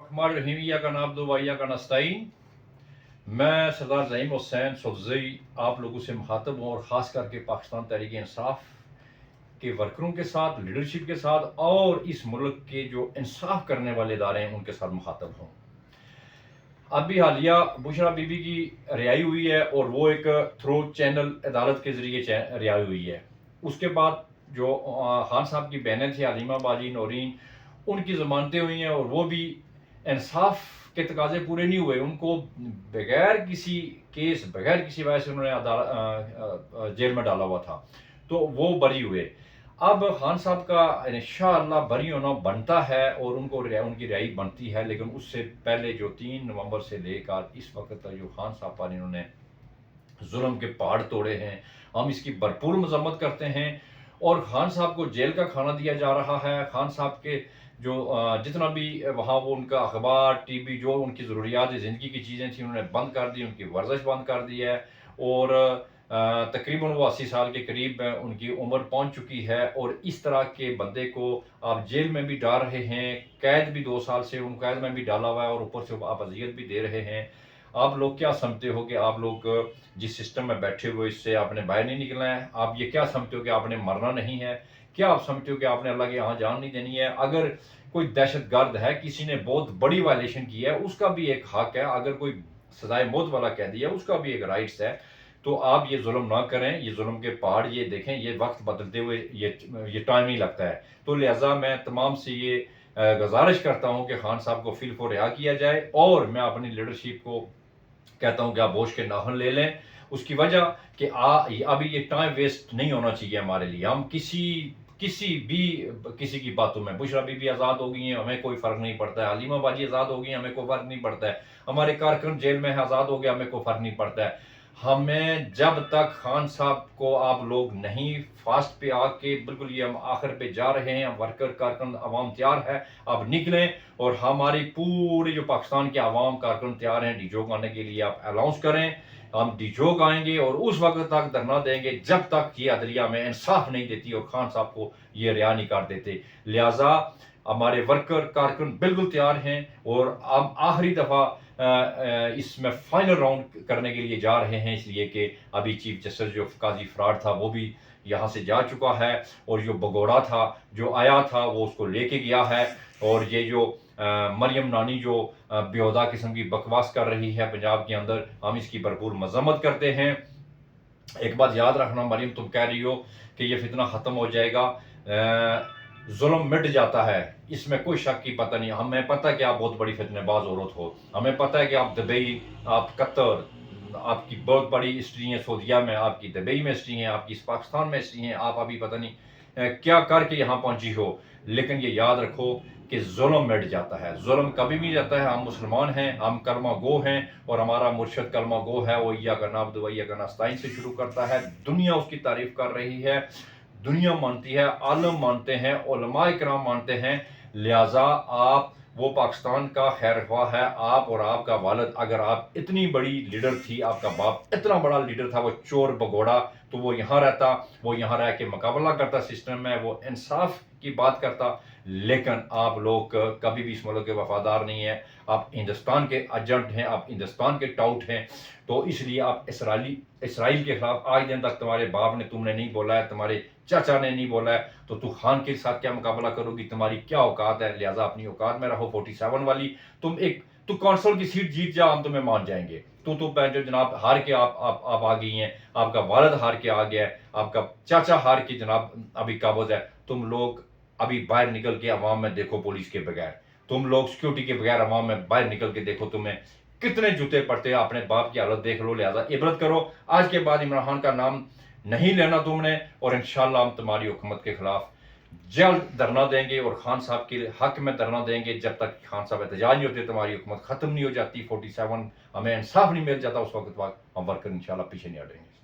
हमारे रहीमिया का नाम दुबैया का नस्ताइन। मैं सरदार ज़हीम हुसैन सुलज़ई आप लोगों से मुखातब हूँ और ख़ास करके पाकिस्तान तहरीक इंसाफ के वर्करों के साथ, लीडरशिप के साथ और इस मुल्क के जो इंसाफ करने वाले इदारे हैं उनके साथ मुखातब हूँ। अभी हालिया बुशरा बीबी की रिहाई हुई है और वो एक थ्रू चैनल अदालत के ज़रिए रिहाई हुई है। उसके बाद जो खान साहब की बहनें थी हलीमा बाजी, नौरीन, उनकी ज़मानतें हुई हैं और वो भी इंसाफ के तकाजे पूरे नहीं हुए। उनको बगैर किसी केस, बगैर किसी वजह से उन्होंने जेल में डाला हुआ था, तो वो बरी हुए। अब खान साहब का इंशाअल्लाह बरी होना बनता है और उनकी रिहाई बनती है, लेकिन उससे पहले जो 3 नवंबर से लेकर इस वक्त तक जो खान साहब पर इन्होंने जुल्म के पहाड़ तोड़े हैं, हम इसकी भरपूर मजम्मत करते हैं। और खान साहब को जेल का खाना दिया जा रहा है। खान साहब के जो जितना भी वहाँ वो उनका अखबार, टीवी, जो उनकी ज़रूरियात ज़िंदगी की चीज़ें थी उन्होंने बंद कर दी, उनकी वर्जिश बंद कर दी है। और तकरीबन वो 80 साल के करीब उनकी उम्र पहुंच चुकी है और इस तरह के बंदे को आप जेल में भी डाल रहे हैं, कैद भी 2 साल से उन कैद में भी डाला हुआ है और ऊपर से आप अजियत भी दे रहे हैं। आप लोग क्या समझते हो कि आप लोग जिस सिस्टम में बैठे हुए इससे आपने बाहर नहीं निकलना है? आप ये क्या समझते हो कि आपने मरना नहीं है? क्या आप समझते हो कि आपने अल्लाह के यहाँ जान नहीं देनी है? अगर कोई दहशतगर्द है, किसी ने बहुत बड़ी वायलेशन की है, उसका भी एक हक है। अगर कोई सजाए मौत वाला कैदी है, उसका भी एक राइट्स है। तो आप ये जुल्म ना करें। ये जुल्म के पहाड़ ये देखें, ये वक्त बदलते हुए ये टाइम ही लगता है। तो लिहाजा मैं तमाम से ये गुजारिश करता हूँ कि खान साहब को फिल को रिहा किया जाए और मैं अपनी लीडरशिप को कहता हूँ कि आप होश के नाखून ले लें। उसकी वजह कि अभी ये टाइम वेस्ट नहीं होना चाहिए हमारे लिए। हम किसी की बातों में, बुशरा बीबी आज़ाद हो गई हैं, हमें कोई फ़र्क नहीं पड़ता है। हलीमा बाजी आज़ाद हो गई हैं, हमें कोई फ़र्क नहीं पड़ता है। हमारे कारकुन जेल में है, आज़ाद हो गया, हमें कोई फ़र्क नहीं पड़ता है। हमें जब तक खान साहब को आप लोग नहीं फास्ट पे आके, बिल्कुल ये हम आखिर पे जा रहे हैं, वर्कर कारकुन अवाम तैयार है, अब निकलें। और हमारी पूरी जो पाकिस्तान के अवाम कारकुन तैयार हैं डीजोक आने के लिए, आप अनाउंस करें। हम डीजोक आएंगे और उस वक्त तक धरना देंगे जब तक ये अदलिया में इंसाफ नहीं देती और खान साहब को ये रिहा नहीं कर देते। लिहाजा हमारे वर्कर कारकुन बिल्कुल तैयार हैं और हम आखिरी दफ़ा इसमें फाइनल राउंड करने के लिए जा रहे हैं, इसलिए कि अभी चीफ जस्टिस जो काजी फरार था वो भी यहाँ से जा चुका है और जो बगोड़ा था जो आया था वो उसको लेके गया है। और ये जो मरियम नानी जो बेहुदा किस्म की बकवास कर रही है पंजाब के अंदर, हम इसकी भरपूर मजम्मत करते हैं। एक बात याद रखना मरियम, तुम कह रही हो कि ये फितना ख़त्म हो जाएगा, जुल्म मिट जाता है, इसमें कोई शक की पता नहीं। हमें पता है कि आप बहुत बड़ी फितनेबाज औरत हो, हमें पता है कि आप दुबई, आप कतर, आपकी बहुत बड़ी हिस्ट्री है, सऊदीया में आपकी, दुबई में हिस्ट्री है आपकी, पाकिस्तान में हिस्ट्री है, आप अभी पता नहीं क्या करके यहाँ पहुंची हो। लेकिन ये याद रखो कि जुल्म मिट जाता है, जुल्म कभी भी जाता है। हम मुसलमान हैं, हम कलमा गो हैं और हमारा मुर्शद कलमा गो है। वो इय्याक नअब्दु व इय्याक नस्तईन से शुरू करता है। दुनिया उसकी तारीफ कर रही है, दुनिया मानती है, आलम मानते हैं, उलमा इकराम मानते हैं। लिहाजा आप, वो पाकिस्तान का खैर ख्वाह है, आप और आपका वालिद। अगर आप इतनी बड़ी लीडर थी, आपका बाप इतना बड़ा लीडर था, वो चोर बगोड़ा, तो वो यहाँ रहता, वो यहाँ रह के मुकाबला करता सिस्टम में, वो इंसाफ की बात करता। लेकिन आप लोग कभी भी इस मुल्क के वफादार नहीं है। आप हिंदुस्तान के एजेंट हैं, आप हिंदुस्तान के टाउट हैं। तो इसलिए आप इसराइल के खिलाफ आज दिन तक तुम्हारे बाप ने तुमने नहीं बोला है, तुम्हारे चाचा ने नहीं बोला है, तो तू खान के साथ क्या मुकाबला करोगी? तुम्हारी क्या औकात है? लिहाजा अपनी औकात में रहो। 47 वाली तू कौंसल की सीट जीत जा, हम तुम्हें मान जाएंगे। तो जो जनाब हार के आप आ गई हैं, आपका वालिद हार के आ गया है, आपका चाचा हार के जनाब अभी काबज है। तुम लोग अभी बाहर निकल के अवाम में देखो, पुलिस के बगैर, तुम लोग सिक्योरिटी के बगैर अवाम में बाहर निकल के देखो, तुम्हें कितने जूते पड़ते हैं। अपने बाप की हालत देख लो। लिहाजा इबरत करो। आज के बाद इमरान खान का नाम नहीं लेना तुमने, और इंशाल्लाह हम तुम्हारी हुकूमत के खिलाफ जल्द धरना देंगे और खान साहब के हक में धरना देंगे। जब तक खान साहब एहतजाज नहीं होते, तुम्हारी हुकूमत खत्म नहीं हो जाती, 47 हमें इंसाफ नहीं मिल जाता, उस वक्त हम वर्कर इंशाल्लाह पीछे नहीं हटेंगे।